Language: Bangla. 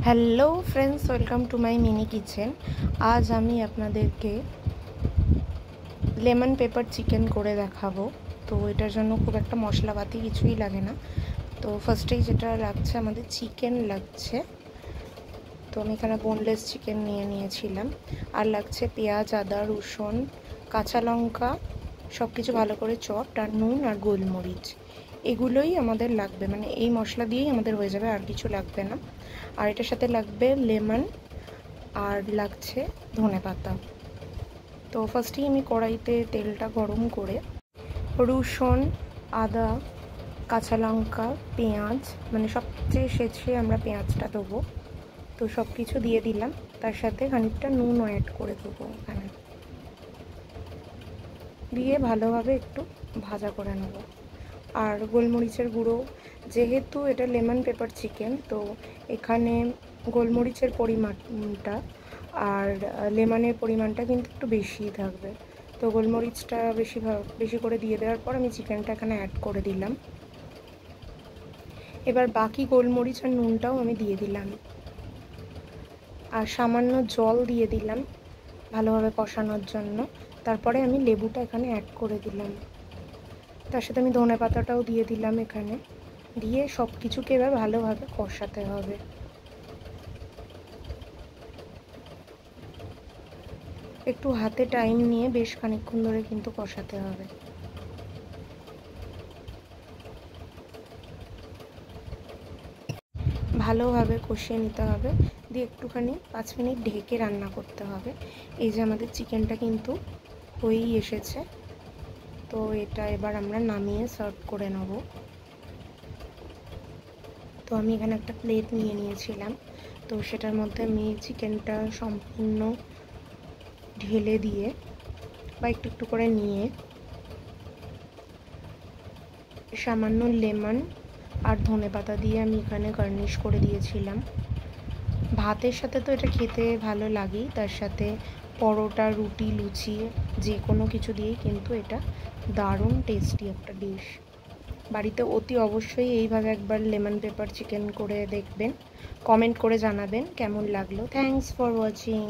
Hello friends, welcome to my mini kitchen. আজ আমি আপনাদেরকে লেমন পেপার চিকেন করে দেখাবো। তো এটার জন্য খুব একটা মশলাপাতি কিছুই লাগে না। তো ফার্স্টেই যেটা লাগছে, আমাদের চিকেন লাগছে। তো আমি এখানে বোনলেস চিকেন নিয়েছিলাম। আর লাগছে পেঁয়াজ, আদা, রসুন, কাঁচা লঙ্কা, সব কিছু ভালো করে চপড, আর নুন আর গোলমরিচ। এগুলোই আমাদের লাগবে, মানে এই মশলা দিয়েই আমাদের হয়ে যাবে, আর কিছু লাগবে না। আর এটার সাথে লাগবে লেমন, আর লাগছে ধনেপাতা। তো ফার্স্টেই আমি কড়াইতে তেলটা গরম করে রসুন, আদা, কাঁচা লঙ্কা, পেঁয়াজ, মানে সবচেয়ে শেষে আমরা পেঁয়াজটা দেবো। তো সব কিছু দিয়ে দিলাম, তার সাথে খানিকটা নুনও অ্যাড করে দেবো এখানে, দিয়ে ভালোভাবে একটু ভাজা করে নেব। আর গোলমরিচের গুঁড়ো, যেহেতু এটা লেমন পেপার চিকেন, তো এখানে গোলমরিচের পরিমাণটা আর লেমনের পরিমাণটা কিন্তু একটু বেশিই থাকবে। তো গোলমরিচটা বেশি করে দিয়ে দেওয়ার পর আমি চিকেনটা এখানে অ্যাড করে দিলাম। এবার বাকি গোলমরিচ আর নুনটাও আমি দিয়ে দিলাম, আর সামান্য জল দিয়ে দিলাম ভালোভাবে কষানোর জন্য। তারপরে আমি লেবুটা এখানে অ্যাড করে দিলাম, তার সাথে আমি ধনেপাতাটাও দিয়ে দিলাম এখানে। দিয়ে সব কিছুকে এবার ভালোভাবে কষাতে হবে। একটু হাতে টাইম নিয়ে বেশ খানিকক্ষণ ধরে কিন্তু কষাতে হবে। ভালোভাবে কষিয়ে নিতে হবে, দিয়ে একটুখানি 5 মিনিট ঢেকে রান্না করতে হবে। এই যে আমাদের চিকেনটা কিন্তু হয়েই এসেছে। তো এটা এবার আমরা নামিয়ে সার্ভ করে নেব। তো আমি এখানে একটা প্লেট নিয়েছিলাম, তো সেটার মধ্যে আমি চিকেনটা সম্পূর্ণ ঢেলে দিয়ে বা একটু একটু করে নিয়ে সামান্য লেমন আর ধনেপাতা দিয়ে আমি এখানে গার্নিশ করে দিয়েছিলাম। ভাতের সাথে তো এটা খেতে ভালো লাগেই, তার সাথে পরোটা, রুটি, লুচি, যে কোনো কিছু দিয়েই কিন্তু এটা দারুণ টেস্টি একটা ডিশ। বাড়িতে অতি অবশ্যই এইভাবে একবার লেমন পেপার চিকেন করে দেখবেন, কমেন্ট করে জানাবেন কেমন লাগলো। Thanks for watching.